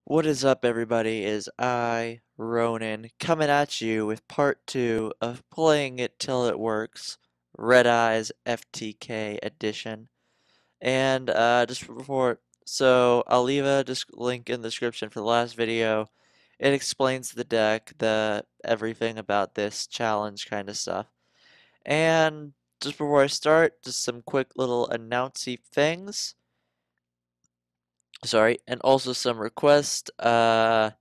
What is up, everybody? Is I, Ronin, coming at you with part 2 of Playing It Till It Works, Red Eyes FTK edition. And just before, so I'll leave a link in the description for the last video. It explains the deck, the everything about this challenge kind of stuff. And just before I start, just some quick little announcey things. Sorry, and also some requests. I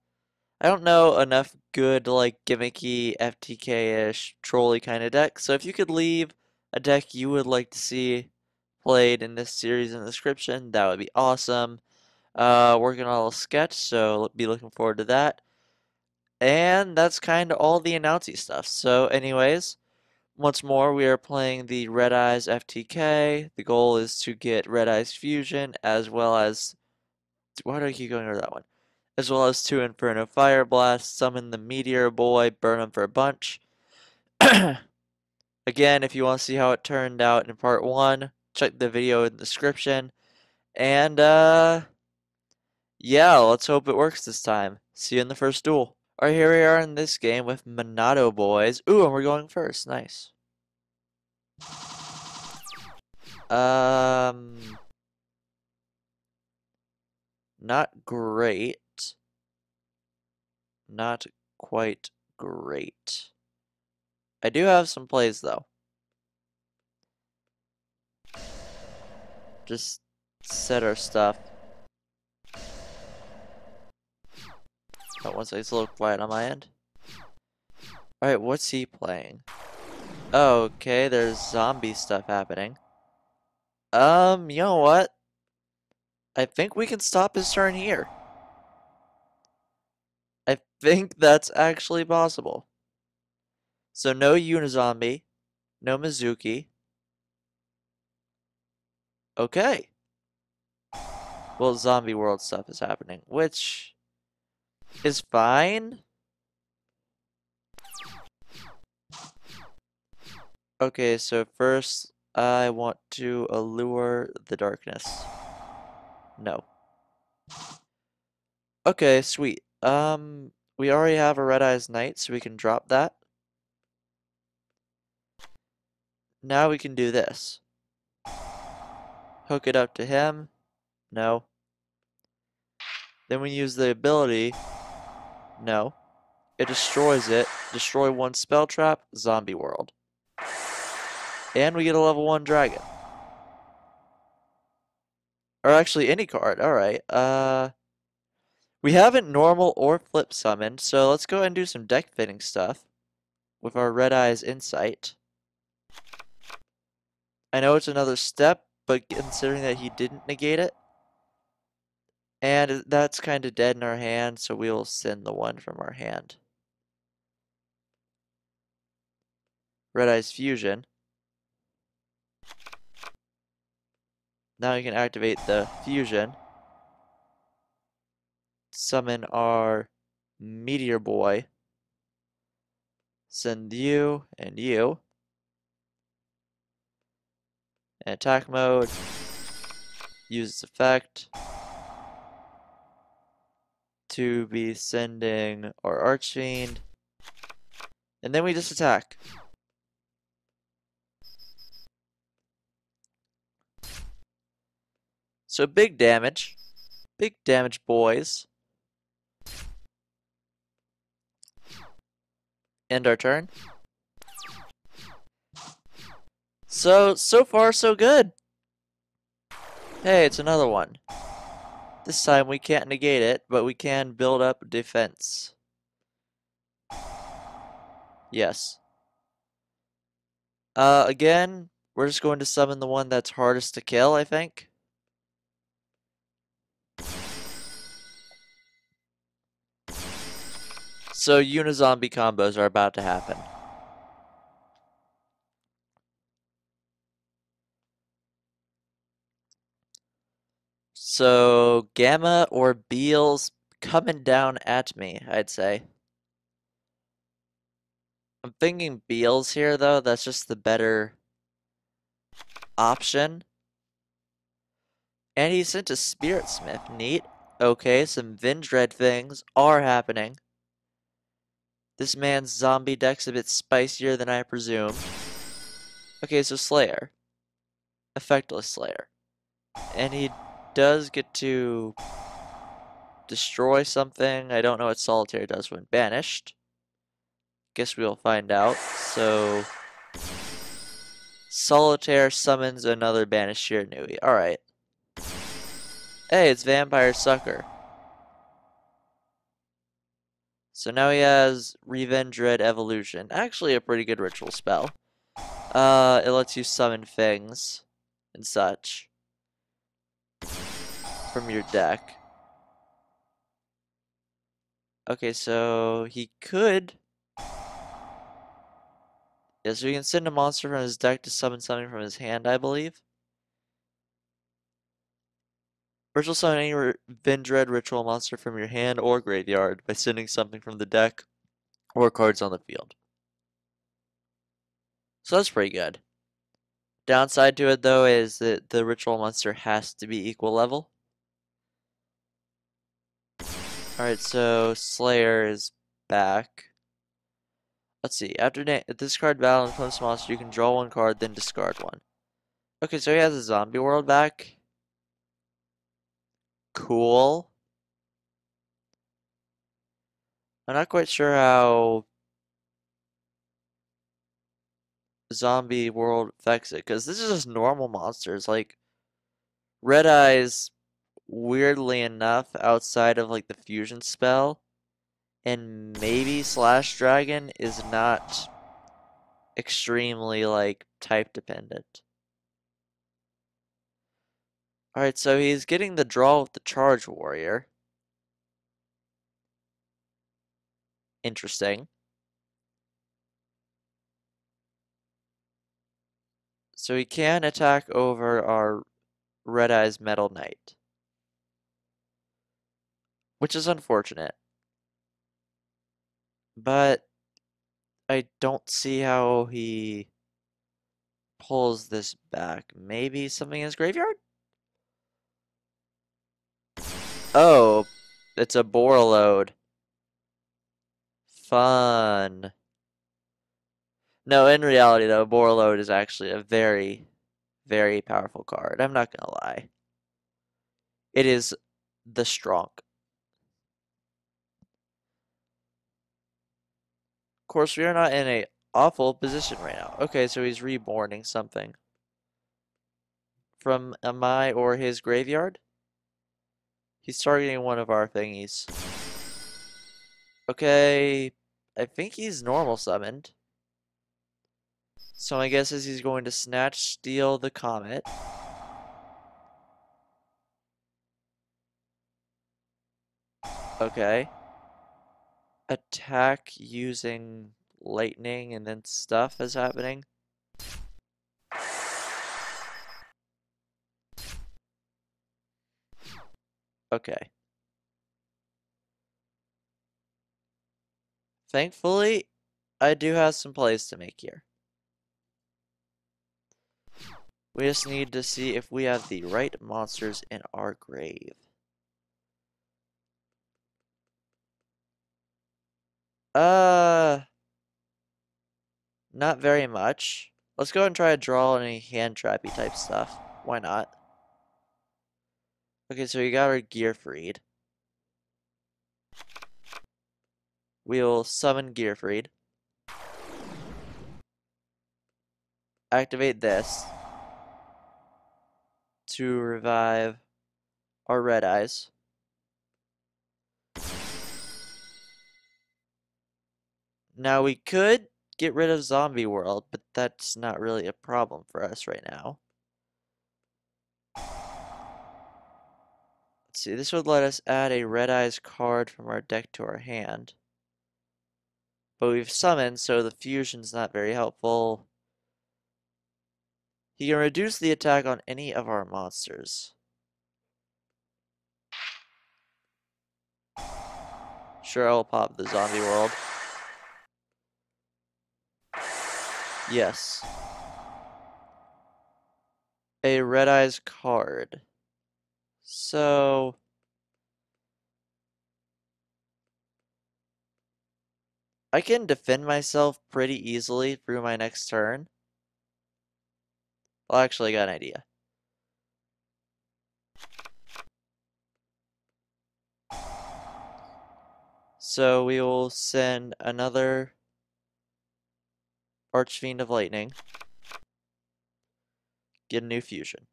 don't know enough good, like, gimmicky, FTK-ish, trolley kind of deck, so if you could leave a deck you would like to see played in this series in the description, that would be awesome. Working on a little sketch, so be looking forward to that. And that's kind of all the announcey stuff. So anyways, once more, we are playing the Red Eyes FTK. The goal is to get Red Eyes Fusion, as well as... Why do I keep going over that one? As well as 2 Inferno Fire Blasts, summon the Meteor Boy, burn him for a bunch. Again, if you want to see how it turned out in part 1, check the video in the description. And, yeah, let's hope it works this time. See you in the first duel. Alright, here we are in this game with Monado Boys. Ooh, and we're going first. Nice. Not great. Not quite great. I do have some plays, though. Just set our stuff. Oh, one second, it's a little quiet on my end. Alright, what's he playing? Oh, okay, there's zombie stuff happening. You know what? I think we can stop his turn here. I think that's actually possible. So no Unizombie, no Mizuki. Okay. Well, zombie world stuff is happening, which is fine. Okay, so first I want to allure the darkness. No. Okay, sweet. We already have a Red Eyes Knight, so we can drop that. Now we can do this. Hook it up to him. No. Then we use the ability. No. It destroys it. Destroy one spell trap, zombie world. And we get a level 1 dragon. Or actually any card. Alright. We haven't normal or flip summoned, so let's go ahead and do some deck fitting stuff with our Red Eyes Insight. I know it's another step, but considering that he didn't negate it, and that's kind of dead in our hand, so we will send the one from our hand. Red Eyes Fusion. Now we can activate the fusion. Summon our Meteor Boy. Send you and you. And attack mode. Use its effect to be sending our Archfiend. And then we just attack. So big damage. Big damage, boys. End our turn. So far, so good. Hey, it's another one. This time we can't negate it, but we can build up defense. Yes. Again, we're just going to summon the one that's hardest to kill, I think. So Unizombie combos are about to happen. So Gamma or Beals coming down at me, I'd say. I'm thinking Beals here, though. That's just the better option. And he sent a Spirit Smith. Neat. Okay, some Vindred things are happening. This man's zombie deck's a bit spicier than I presumed. Okay, so Slayer. Effectless Slayer. And he does get to destroy something. I don't know what Solitaire does when banished. Guess we'll find out. So, Solitaire summons another banished Shiranui. Alright. Hey, it's Vampire Sucker. So now he has Revenge Red Evolution. Actually a pretty good ritual spell. It lets you summon things and such from your deck. Okay, so he could... Yeah, so he can send a monster from his deck to summon something from his hand, I believe. Ritual summon any Vindred ritual monster from your hand or graveyard by sending something from the deck or cards on the field. So that's pretty good. Downside to it though is that the ritual monster has to be equal level. Alright, so Slayer is back. Let's see. After discard battle and opponent's monster, you can draw one card, then discard one. Okay, so he has a zombie world back. Cool. I'm not quite sure how zombie world affects it, because this is just normal monsters. Like, Red Eyes, weirdly enough, outside of like the fusion spell, and maybe Slash Dragon is not extremely like type dependent. Alright, so he's getting the draw with the Charge Warrior. Interesting. So he can attack over our Red Eyes Metal Knight, which is unfortunate. But I don't see how he pulls this back. Maybe something in his graveyard? Oh, it's a Borreload. Fun. No, in reality though, Borreload is actually a very, very powerful card. I'm not gonna lie. It is the strong. Of course, we are not in a awful position right now. Okay, so he's reborning something from my or his graveyard. He's targeting one of our thingies. Okay, I think he's normal summoned. So my guess is he's going to Snatch Steal the Comet. Okay. Attack using lightning and then stuff is happening. Okay. Thankfully, I do have some plays to make here. We just need to see if we have the right monsters in our grave. Not very much. Let's go and try to draw any hand trappy type stuff. Why not? Okay, so we got our Gearfried. We'll summon Gearfried. Activate this to revive our Red Eyes. Now we could get rid of Zombie World, but that's not really a problem for us right now. Let's see, this would let us add a Red Eyes card from our deck to our hand. But we've summoned, so the fusion's not very helpful. He can reduce the attack on any of our monsters. Sure, I'll pop the Zombie World. Yes. A Red Eyes card. So... I can defend myself pretty easily through my next turn. Well, actually, I got an idea. So we will send another Archfiend of Lightning. Get a new fusion.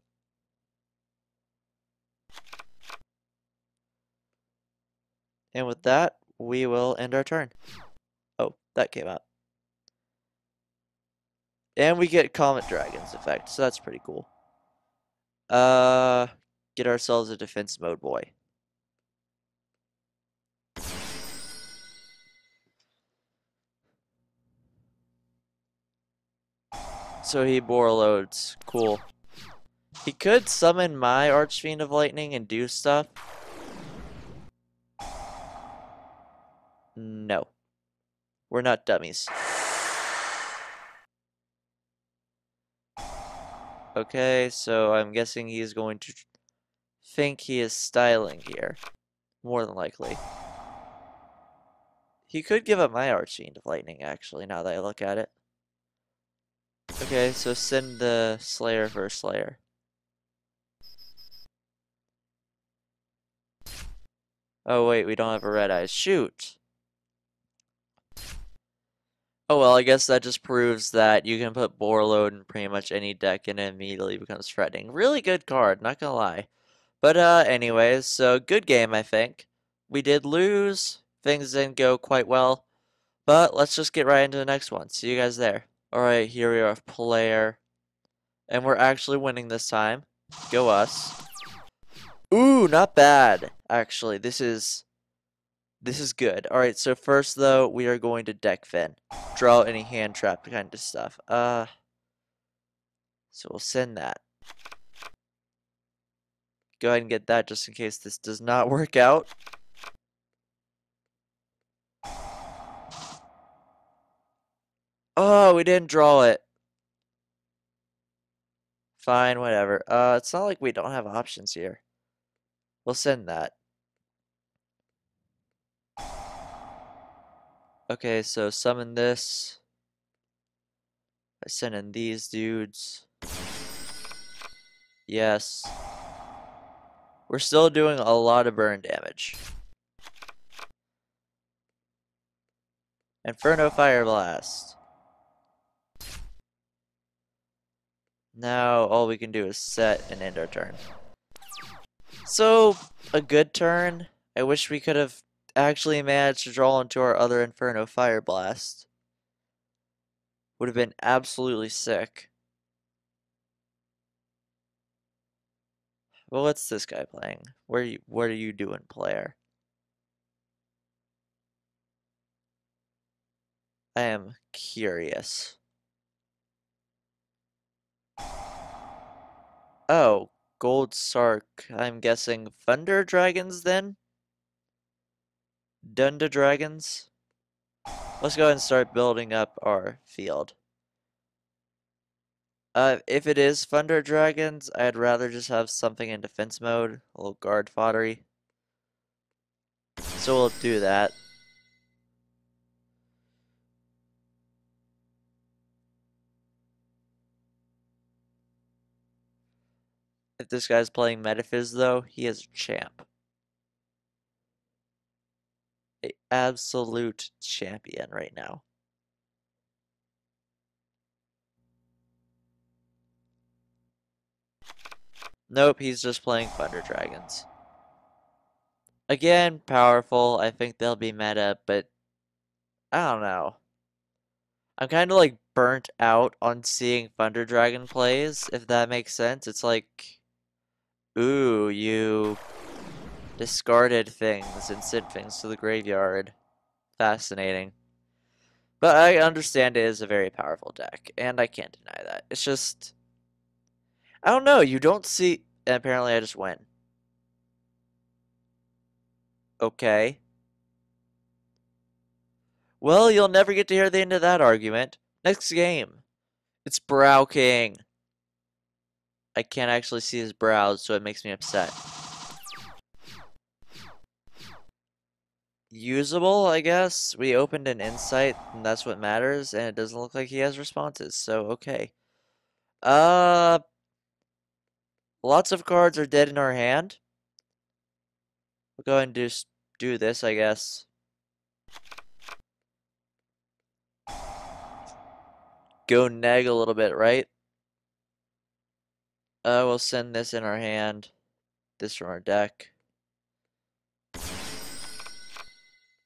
And with that, we will end our turn. Oh, that came out. And we get Comet Dragon's effect, so that's pretty cool. Get ourselves a defense mode boy. So he bore loads. Cool. He could summon my Archfiend of Lightning and do stuff. No. We're not dummies. Okay, so I'm guessing he's going to think he is styling here. More than likely. He could give up my Archfiend of Lightning, actually, now that I look at it. Okay, so send the Slayer for a Slayer. Oh wait, we don't have a Red Eyes. Shoot! Oh well, I guess that just proves that you can put Borload in pretty much any deck and it immediately becomes threatening. Really good card, not gonna lie. But anyways, so good game I think. We did lose, things didn't go quite well, but let's just get right into the next one. See you guys there. Alright, here we are, player. And we're actually winning this time. Go us. Ooh, not bad. Actually, this is good. Alright, so first though, we are going to deck Finn. Draw any hand trap kind of stuff. So we'll send that. Go ahead and get that just in case this does not work out. Oh, we didn't draw it. Fine, whatever. It's not like we don't have options here. We'll send that. Okay, so summon this. I send in these dudes. Yes. We're still doing a lot of burn damage. Inferno Fire Blast. Now all we can do is set and end our turn. So, a good turn. I wish we could have actually managed to draw into our other Inferno Fire Blast. Would have been absolutely sick. Well, what's this guy playing? What are you doing, player? I am curious. Oh, Gold Sark. I'm guessing Thunder Dragons then? Dunda Dragons? Let's go ahead and start building up our field. If it is Thunder Dragons, I'd rather just have something in defense mode, a little guard foddery. So we'll do that. If this guy's playing Metaphys though, he is a champ. An absolute champion right now. Nope, he's just playing Thunder Dragons. Again, powerful. I think they'll be meta, but I don't know. I'm kind of like burnt out on seeing Thunder Dragon plays, if that makes sense. It's like, ooh, you discarded things and sent things to the graveyard. Fascinating. But I understand it is a very powerful deck, and I can't deny that. It's just, I don't know, you don't see, and apparently I just win. Okay. Well, you'll never get to hear the end of that argument. Next game. It's Brow King. I can't actually see his brows, so it makes me upset. usable, I guess. We opened an insight, and that's what matters, and it doesn't look like he has responses, so okay. Uh, lots of cards are dead in our hand. We'll go ahead and do this, I guess. Go neg a little bit, right? We'll send this in our hand. This from our deck.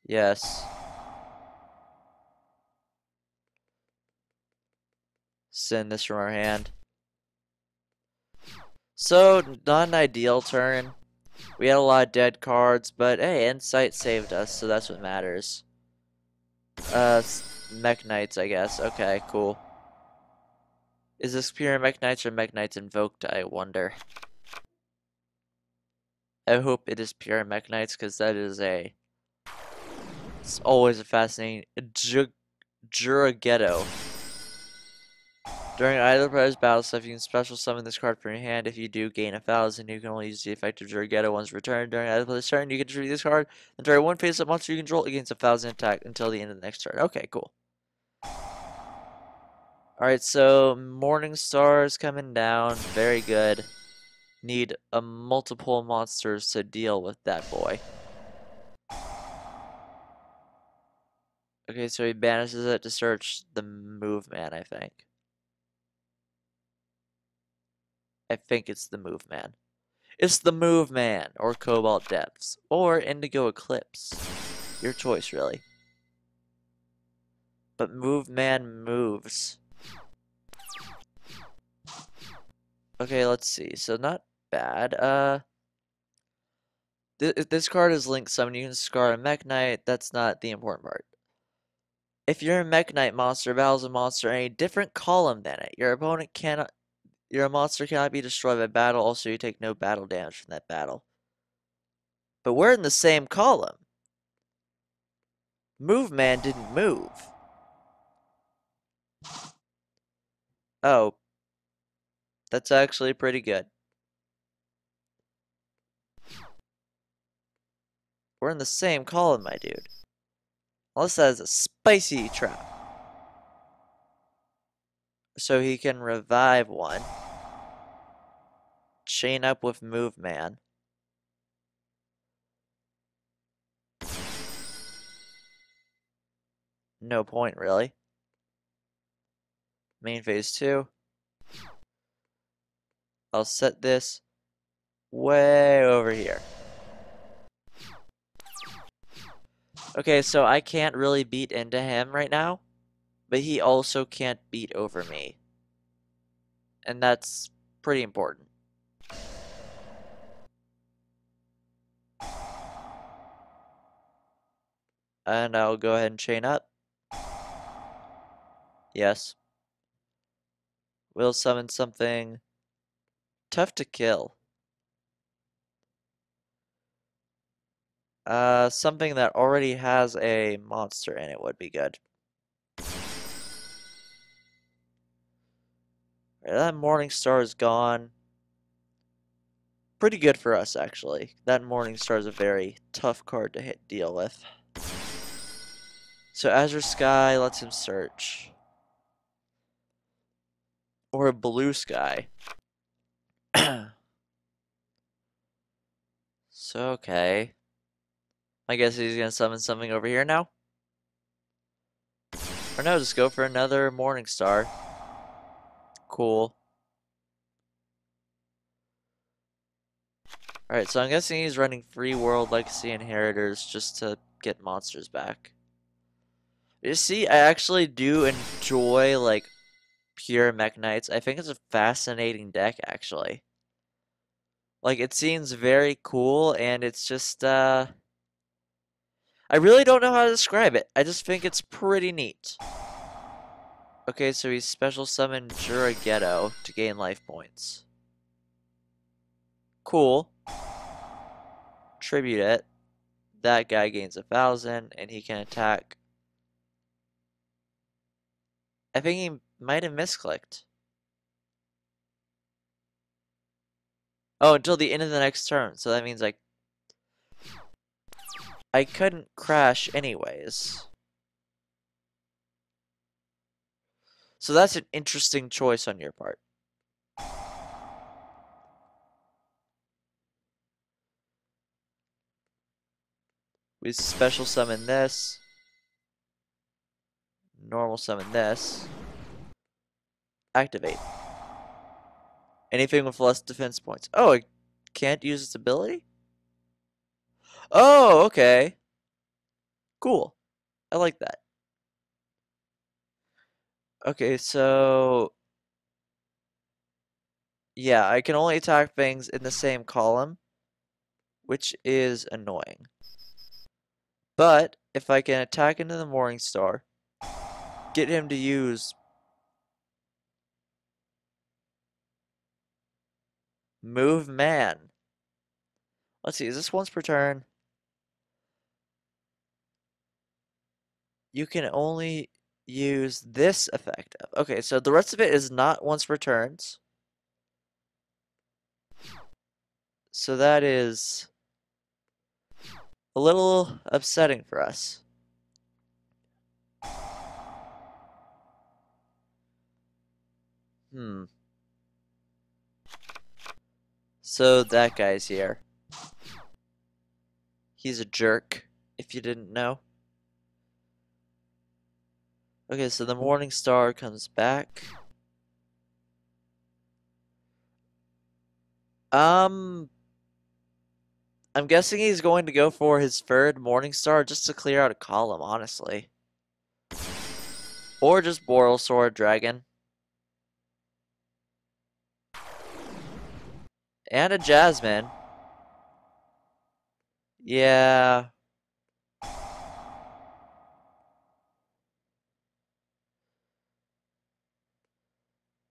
Yes. Send this from our hand. So, not an ideal turn. We had a lot of dead cards, but hey, Insight saved us, so that's what matters. Mech Knights, I guess. Okay, cool. Is this pure Mech Knights or Mech Knights invoked, I wonder? I hope it is pure Mech Knights, because that is a... It's always a fascinating... Juragetto. During either player's battle stuff, you can special summon this card from your hand. If you do, gain 1,000. You can only use the effect of Juragetto once returned. During either player's turn, you can treat this card. And target one face-up monster you control against 1,000 attack until the end of the next turn. Okay, cool. Alright, so Morning Star is coming down. Very good. Need multiple monsters to deal with that boy. Okay, so he banishes it to search the Move Man, I think. I think it's the Move Man. It's the Move Man, or Cobalt Depths, or Indigo Eclipse. Your choice, really. But Move Man moves. Okay, let's see. So not bad. This card is Link Summon. You can scar a Mech Knight. That's not the important part. If your Mech Knight monster battles a monster in a different column than it, your monster cannot be destroyed by battle. Also, you take no battle damage from that battle. But we're in the same column. Move Man didn't move. Oh, that's actually pretty good. We're in the same column, my dude. Unless that is a spicy trap. So he can revive one. Chain up with Move Man. No point, really. Main phase 2. I'll set this way over here. Okay, so I can't really beat into him right now, but he also can't beat over me. And that's pretty important. And I'll go ahead and chain up. Yes. We'll summon something tough to kill. Something that already has a monster in it would be good. Right, that Morning Star is gone. Pretty good for us, actually. That Morning Star is a very tough card to deal with. So Azure Sky lets him search. Or a Blue Sky. So, okay. I guess he's gonna summon something over here now? Or no, just go for another Morning Star. Cool. Alright, so I'm guessing he's running Free World Legacy Inheritors just to get monsters back. You see, I actually do enjoy, like, pure Mech Knights. I think it's a fascinating deck, actually. Like, it seems very cool, and it's just, I really don't know how to describe it. I just think it's pretty neat. Okay, so he special summoned Juragetto to gain life points. Cool. Tribute it. That guy gains 1,000, and he can attack. I think he might have misclicked. Oh, until the end of the next turn. So that means, like, I couldn't crash anyways. So that's an interesting choice on your part. We special summon this. Normal summon this. Activate. Anything with less defense points. Oh, it can't use its ability? Oh, okay. Cool. I like that. Okay, so yeah, I can only attack things in the same column, which is annoying. But if I can attack into the Morning Star, get him to use Move Man. Let's see, is this once per turn? You can only use this effective. Okay, so the rest of it is not once per turns. So that is a little upsetting for us. So that guy's here. He's a jerk, if you didn't know. Okay, so the Morning Star comes back. I'm guessing he's going to go for his third Morning Star just to clear out a column, honestly. Or just Boral Sword Dragon. And a Jasmine. Yeah.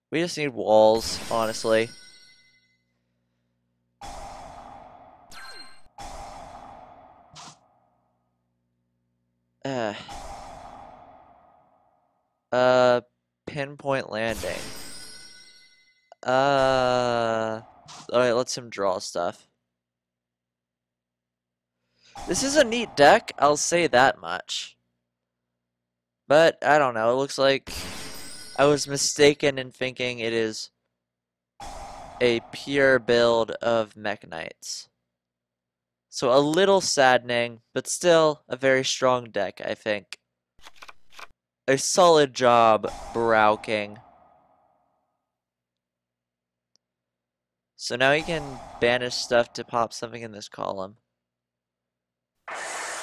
We just need walls, honestly. Uh, uh, Pinpoint landing. Alright, let's him draw stuff. This is a neat deck, I'll say that much. But, I don't know, it looks like I was mistaken in thinking it is a pure build of Mech Knights. So a little saddening, but still a very strong deck, I think. A solid job, Brow King. So now he can banish stuff to pop something in this column.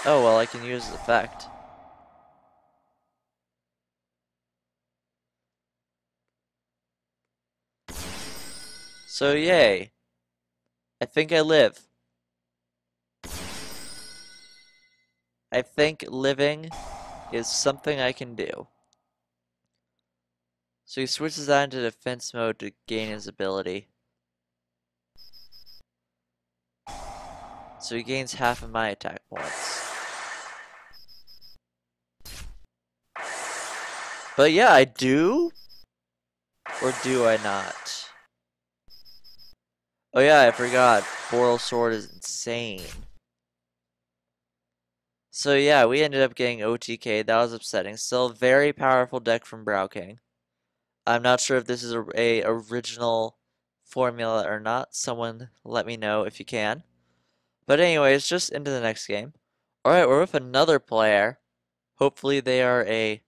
Oh, well, I can use the effect. So yay. I think I live. I think living is something I can do. So he switches that into defense mode to gain his ability. So he gains half of my attack points. But yeah, I do? Or do I not? Oh yeah, I forgot. Boral Sword is insane. So yeah, we ended up getting OTK. That was upsetting. Still a very powerful deck from Brow King. I'm not sure if this is a original formula or not. Someone let me know if you can. But anyways, just into the next game. Alright, we're with another player. Hopefully they are a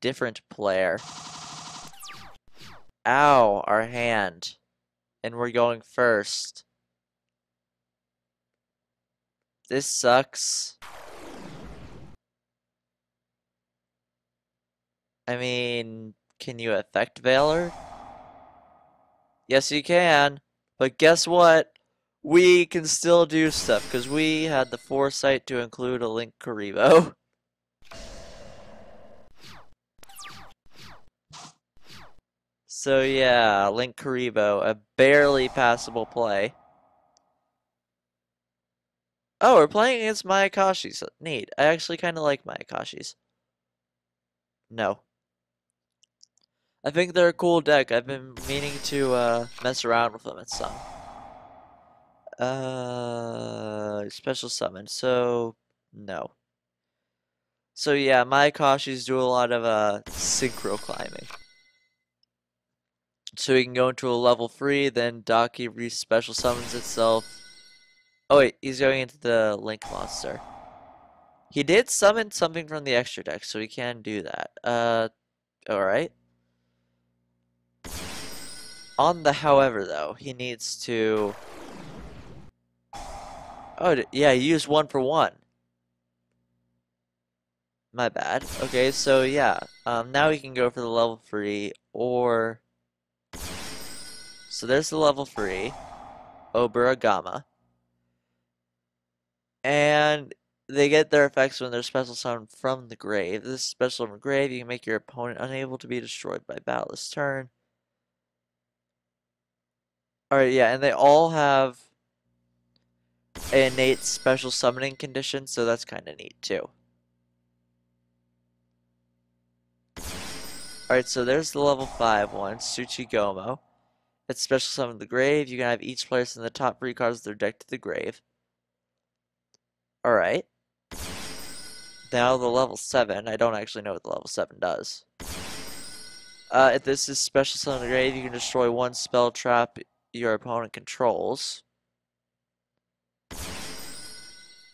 different player. Ow, our hand. And we're going first. This sucks. I mean, can you affect Valor? Yes, you can. But guess what? We can still do stuff because we had the foresight to include a Link Karibo. So yeah, Link Karibo, a barely passable play. Oh, we're playing against Mayakashis. Neat. I actually kind of like Mayakashis. No. I think they're a cool deck. I've been meaning to mess around with them at some. Special summon. So No. So yeah, my Akashis do a lot of synchro climbing. So he can go into a level 3, then Daki re-special summons itself. Oh wait, he's going into the Link monster. He did summon something from the extra deck, so he can do that. Alright. On the however though, he needs to... Oh, yeah, he used 1 for 1. My bad. Okay, so yeah, now we can go for the level 3, or... So there's the level 3, Oburagama. And they get their effects when they're special summoned from the grave. This is special from the grave, you can make your opponent unable to be destroyed by battle this turn. Alright, yeah, and they all have an innate special summoning condition, so that's kind of neat too. Alright, so there's the level 5 one, Tsuchigomo. It's special summon the grave. You can have each player send the top 3 cards of their deck to the grave. Alright. Now the level 7. I don't actually know what the level 7 does. If this is special summon the grave, you can destroy 1 spell trap your opponent controls.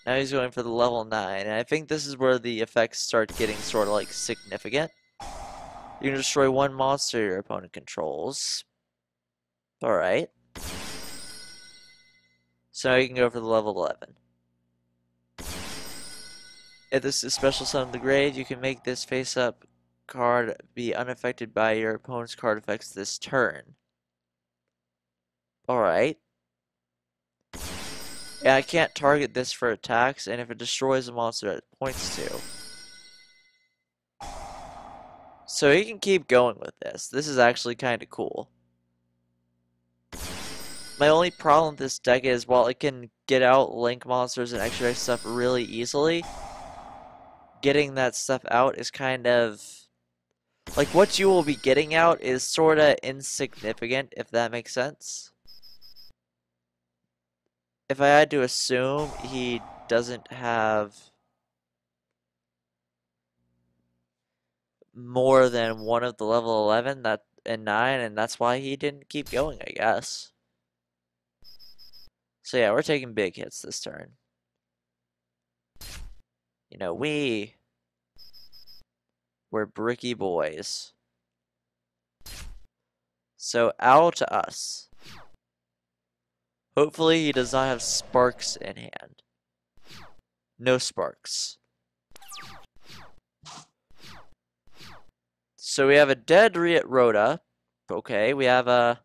Now he's going for the level 9, and I think this is where the effects start getting sort of like significant. You can destroy 1 monster your opponent controls. Alright. So now you can go for the level 11. If this is special summon the grave, you can make this face-up card be unaffected by your opponent's card effects this turn. Alright. Yeah, I can't target this for attacks, and if it destroys a monster that it points to. So he can keep going with this. This is actually kind of cool. My only problem with this deck is, while it can get out Link monsters and extra deck stuff really easily, getting that stuff out is kind of... Like, what you will be getting out is sort of insignificant, if that makes sense. If I had to assume, he doesn't have more than one of the level 11 and 9, and that's why he didn't keep going, I guess. So yeah, we're taking big hits this turn. You know, we're bricky boys. So owl to us. Hopefully he does not have sparks in hand. No sparks. So we have a dead Rhoda. Okay, we have a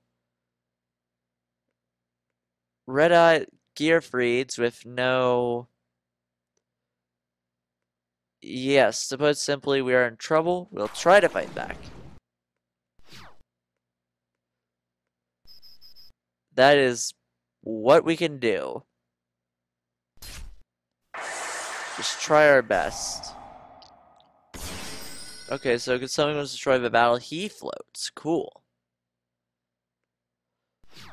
red-eye Gearfrieds with no... Yes, to put simply, we are in trouble. We'll try to fight back. That is what we can do. Just try our best. Okay, so because someone was destroyed by battle, he floats. Cool.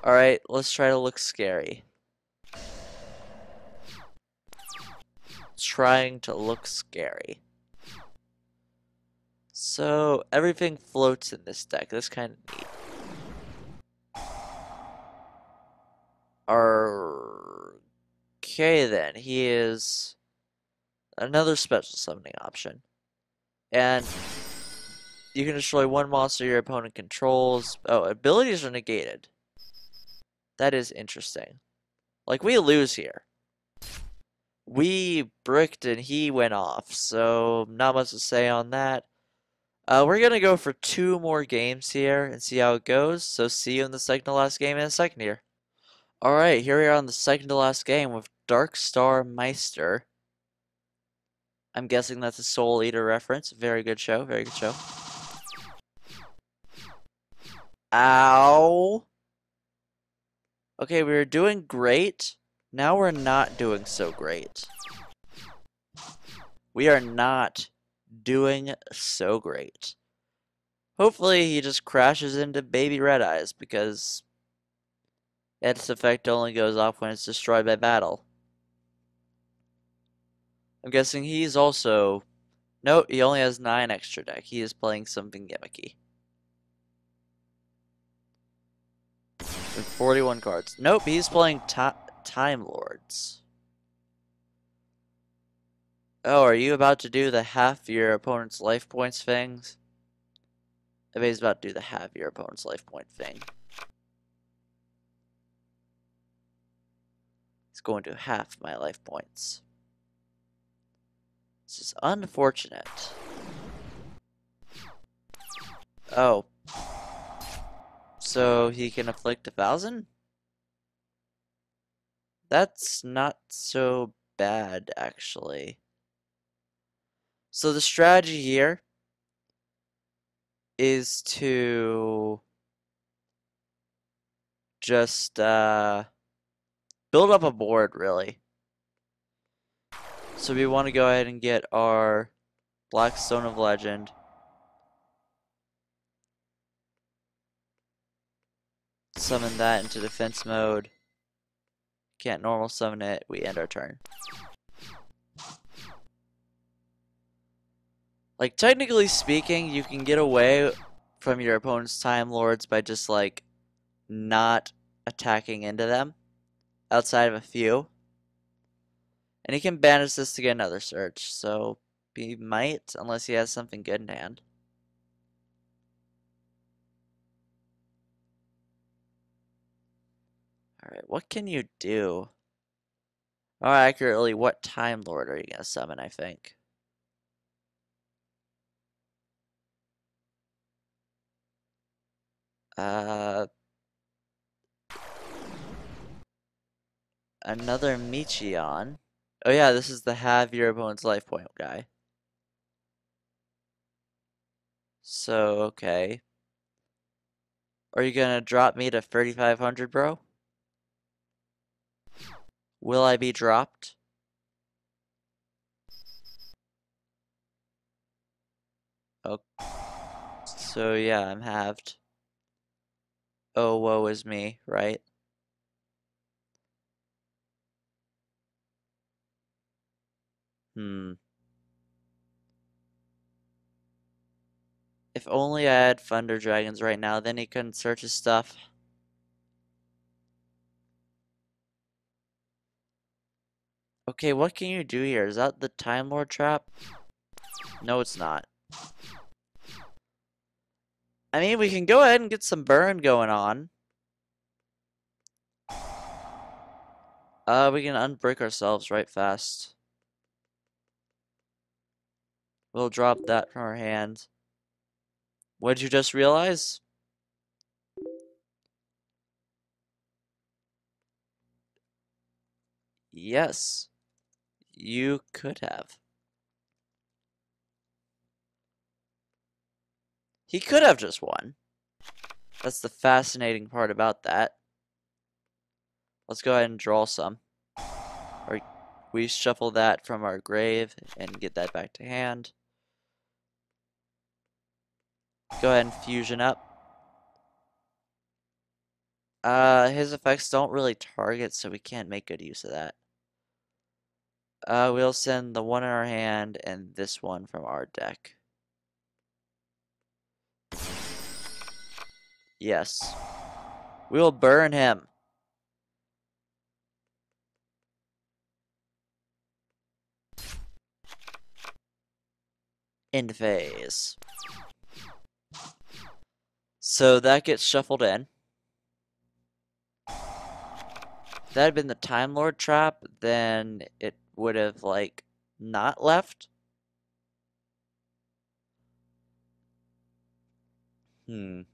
Alright, let's try to look scary. Trying to look scary. So, everything floats in this deck. That's kind of neat. Okay then, he is another special summoning option. And you can destroy 1 monster your opponent controls. Oh, abilities are negated. That is interesting. Like, we lose here. We bricked and he went off, so not much to say on that. We're going to go for 2 more games here and see how it goes. So see you in the second to last game in a second here. Alright, here we are on the second to last game with Dark Star Meister. I'm guessing that's a Soul Eater reference. Very good show, very good show. Ow! Okay, we were doing great. Now we're not doing so great. We are not doing so great. Hopefully he just crashes into Baby Red Eyes, because its effect only goes off when it's destroyed by battle. I'm guessing he's also... Nope, he only has 9 extra deck. He is playing something gimmicky. With 41 cards. Nope, he's playing Time Lords. Oh, are you about to do the half your opponent's life points things? I bet he's about to do the half your opponent's life point thing. He's going to half my life points. This is unfortunate. Oh. So he can afflict 1,000? That's not so bad, actually. So the strategy here is to just build up a board, really. So we want to go ahead and get our Black Stone of Legend. Summon that into defense mode. Can't normal summon it. We end our turn. Like, technically speaking, you can get away from your opponent's Time Lords by just, like, not attacking into them. Outside of a few. And he can banish this to get another search. So, he might, unless he has something good in hand. Alright, what can you do? More accurately, what Time Lord are you going to summon, I think? Another Michion. Oh yeah, this is the halve your opponent's life point guy. So, okay. Are you gonna drop me to 3,500, bro? Will I be dropped? Oh, so yeah, I'm halved. Oh, woe is me, right? Hmm. If only I had Thunder Dragons right now, then he couldn't search his stuff. Okay, what can you do here? Is that the Time Lord trap? No, it's not. I mean, we can go ahead and get some burn going on. We can unbrick ourselves right fast. We'll drop that from our hand. What'd you just realize? Yes, you could have. He could have just won. That's the fascinating part about that. Let's go ahead and draw some. Or we shuffle that from our grave and get that back to hand. Go ahead and fusion up. His effects don't really target, so we can't make good use of that. We'll send the one in our hand and this one from our deck. Yes. We'll burn him. End phase. So that gets shuffled in. If that had been the Time Lord trap, then it would have, like, not left. He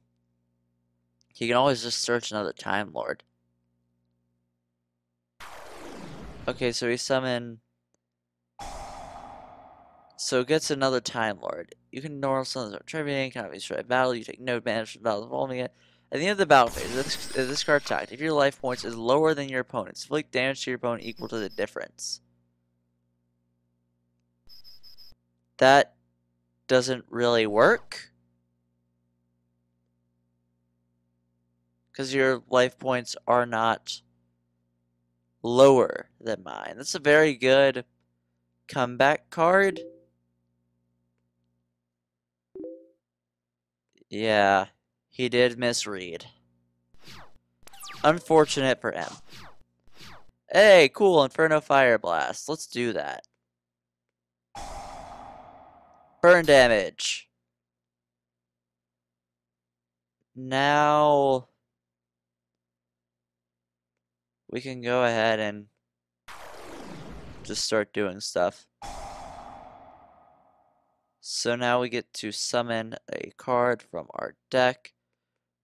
can always just search another Time Lord. Okay, so we summon... So it gets another Time Lord. You can normal summon the Tribune, cannot be destroyed battle, you take no damage from battle involving it. At the end of the battle phase, this card attacked. If your life points is lower than your opponent's, inflict damage to your opponent equal to the difference. That doesn't really work. Because your life points are not lower than mine. That's a very good comeback card. Yeah, he did misread. Unfortunate for him. Hey, cool, Inferno Fire Blast. Let's do that. Burn damage. Now we can go ahead and just start doing stuff. So now we get to summon a card from our deck.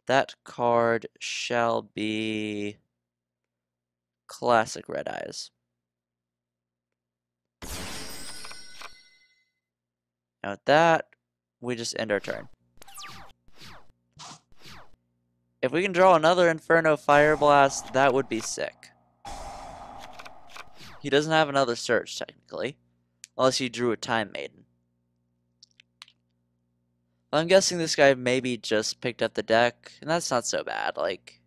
That card shall be Classic Red Eyes. Now with that, we just end our turn. If we can draw another Inferno Fire Blast, that would be sick. He doesn't have another search, technically. Unless he drew a Time Maiden. Well, I'm guessing this guy maybe just picked up the deck, and that's not so bad. Like,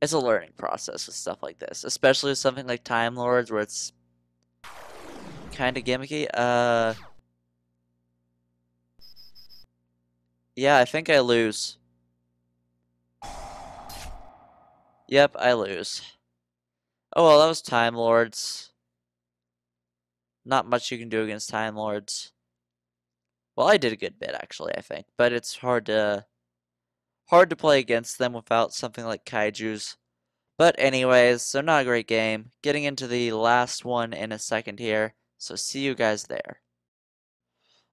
it's a learning process with stuff like this. Especially with something like Time Lords, where it's kind of gimmicky. Yeah, I think I lose. Yep, I lose. Oh well, that was Time Lords. Not much you can do against Time Lords. Well, I did a good bit actually, I think, but it's hard to play against them without something like Kaijus. But anyways, so not a great game. Getting into the last one in a second here, so see you guys there.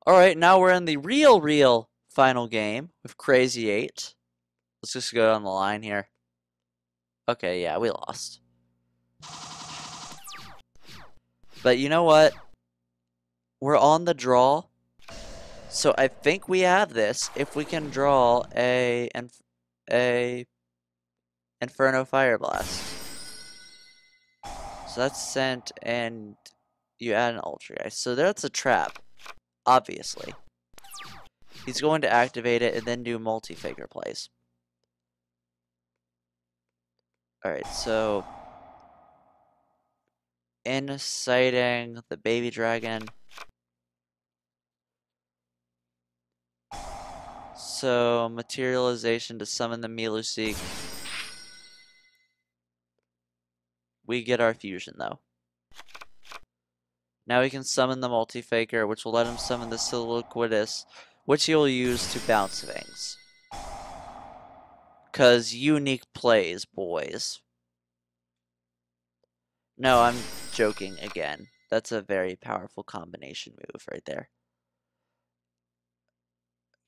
Alright, now we're in the real final game with Crazy 8. Let's just go down the line here. Okay, yeah, we lost. But you know what? We're on the draw. So I think we have this if we can draw a Inferno Fire Blast. So that's sent and you add an Ultra-Geist. So that's a trap, obviously. He's going to activate it and then do multi-figure plays. Alright, so inciting the baby dragon. So materialization to summon the Miluseek. We get our fusion though. Now we can summon the multi-faker, which will let him summon the Soliloquitus, which he will use to bounce things. 'Cause unique plays, boys. No, I'm joking again. That's a very powerful combination move right there.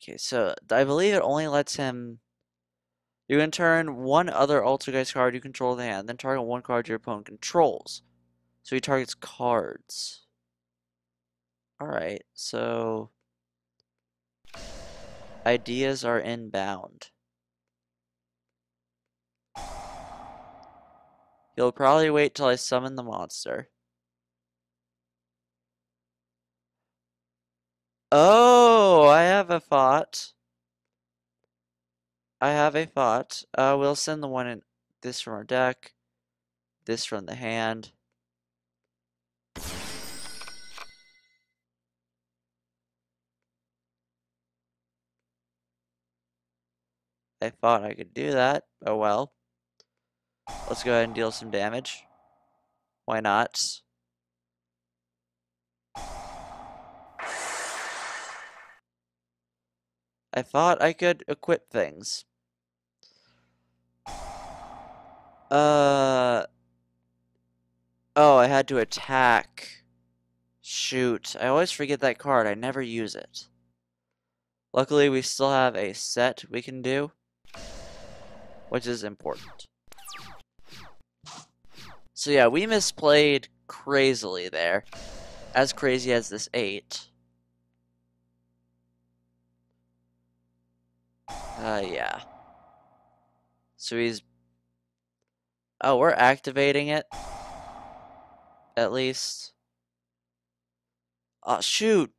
Okay, so I believe it only lets him... You can turn one other Altergeist card you control in the hand, then target one card your opponent controls. So he targets cards. Alright, so... Ideas are inbound. He'll probably wait till I summon the monster. Oh, I have a thought. We'll send the one in this from our deck, this from the hand. I thought I could do that. Oh well. Let's go ahead and deal some damage. Why not? I thought I could equip things. Oh, I had to attack. Shoot, I always forget that card. I never use it. Luckily, we still have a set we can do, which is important. So yeah, we misplayed crazily there. As crazy as this 8. Yeah. So he's... Oh, we're activating it. At least. Oh, shoot!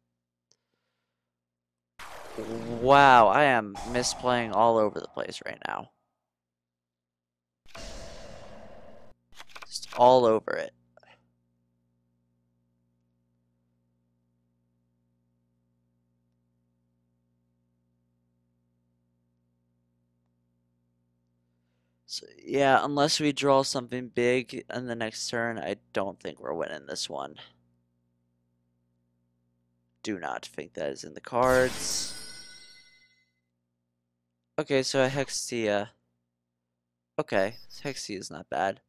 Wow, I am misplaying all over the place right now. Just all over it. So, yeah, unless we draw something big in the next turn, I don't think we're winning this one. Do not think that is in the cards. Okay, so a Hextia. Okay, Hextia is not bad.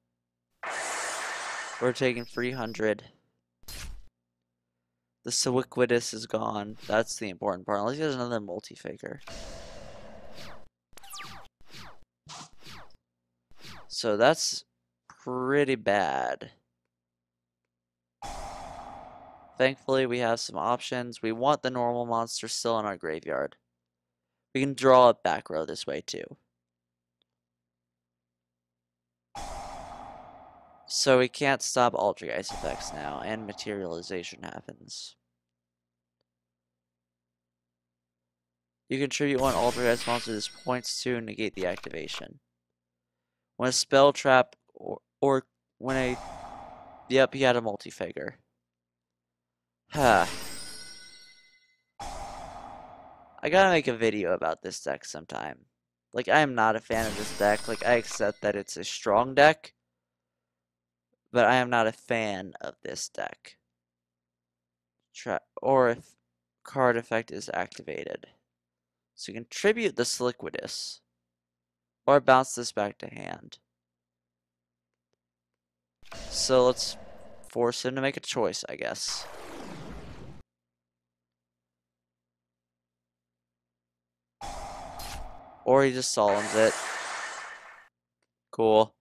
We're taking 300. The Sewiquitous is gone. That's the important part. Unless he has another multi-faker. So that's pretty bad. Thankfully, we have some options. We want the normal monster still in our graveyard. We can draw a back row this way too. So we can't stop Altergeist effects now, and materialization happens. You contribute one Altergeist monster to this points to negate the activation. When a spell trap or when a yep, he had a multi-figure. Huh. I gotta make a video about this deck sometime. Like, I am not a fan of this deck. Like, I accept that it's a strong deck, but I am not a fan of this deck. Or if card effect is activated. So you can tribute the Siliquidus, or bounce this back to hand. So let's force him to make a choice, I guess. Or he just solemns it. Cool.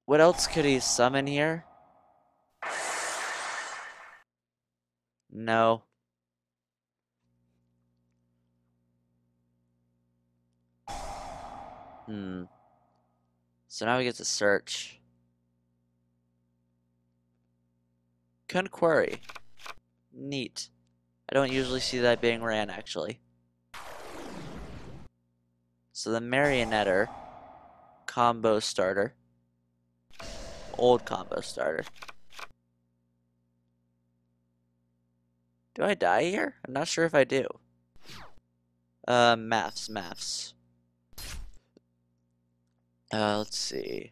What else could he summon here? No. So now we get to search. Conquery. Neat. I don't usually see that being ran, actually. So the Marionetter. Combo starter. Old combo starter. Do I die here? I'm not sure if I do. Maths. Let's see.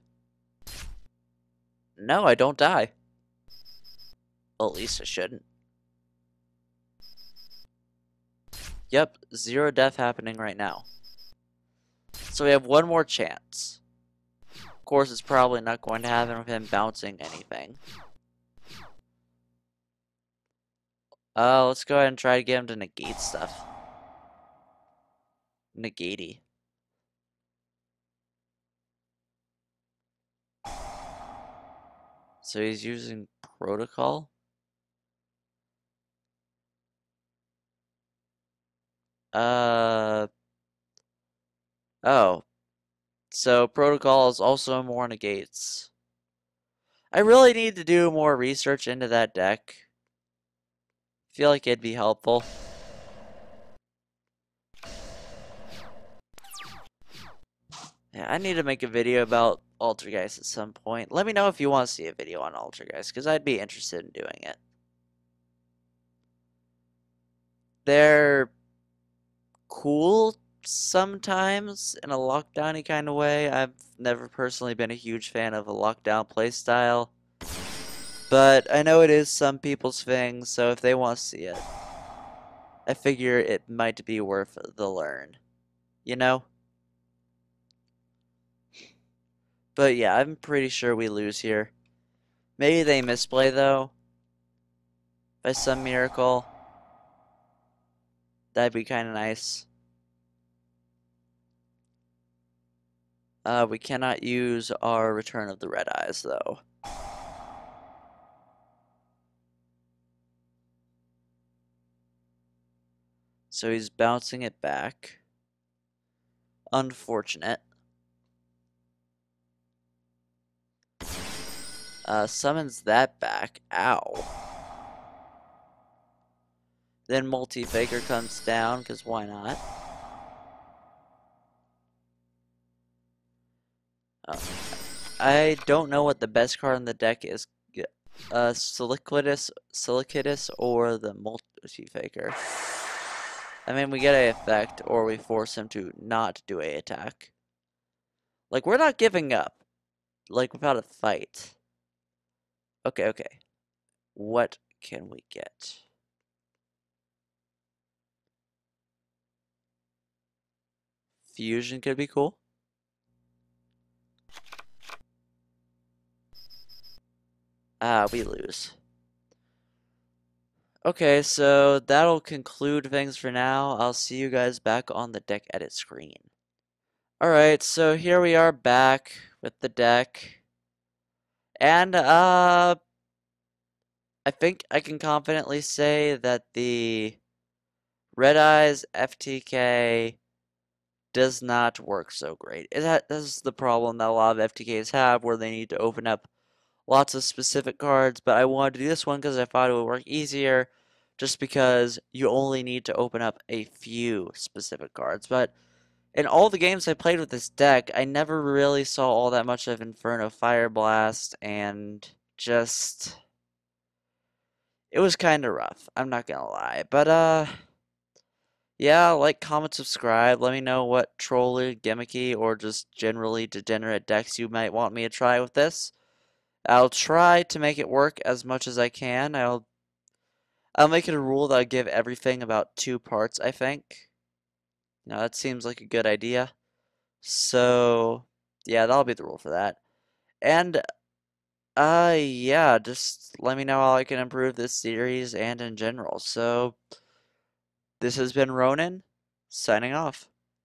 No, I don't die. Well, at least I shouldn't. Yep, 0 death happening right now. So we have one more chance. Of course, it's probably not going to happen with him bouncing anything. Let's go ahead and try to get him to negate stuff. Negate. So he's using protocol. Oh. So protocol is also more negates. I really need to do more research into that deck. Feel like it'd be helpful. Yeah, I need to make a video about Altergeist at some point. Let me know if you want to see a video on Altergeist, because I'd be interested in doing it. They're cool sometimes in a lockdowny kind of way. I've never personally been a huge fan of a lockdown playstyle, but I know it is some people's thing, so if they want to see it, I figure it might be worth the learn, you know? But yeah, I'm pretty sure we lose here. Maybe they misplay though, by some miracle. That'd be kind of nice. We cannot use our Return of the Red Eyes though. So he's bouncing it back. Unfortunate. Summons that back. Ow. Then Multi-Faker comes down, because why not? I don't know what the best card in the deck is. Siliquidus or the Multi-Faker. I mean, we get a effect, or we force him to not do a attack. Like, we're not giving up. Like, without a fight. Okay, okay. What can we get? Fusion could be cool. Ah, we lose. Okay, so that'll conclude things for now. I'll see you guys back on the deck edit screen. Alright, so here we are back with the deck. And, I think I can confidently say that the Red Eyes FTK does not work so great. This is the problem that a lot of FTKs have, where they need to open up lots of specific cards, but I wanted to do this one because I thought it would work easier, just because you only need to open up a few specific cards. But in all the games I played with this deck, I never really saw all that much of Inferno Fire Blast, and just it was kind of rough. I'm not gonna lie, but yeah, like, comment, subscribe. Let me know what trolly, gimmicky, or just generally degenerate decks you might want me to try with this. I'll try to make it work as much as I can. I'll make it a rule that I give everything about 2 parts, I think. That seems like a good idea. So, yeah, that'll be the rule for that. And, yeah, just let me know how I can improve this series and in general. So, this has been Ronin, signing off.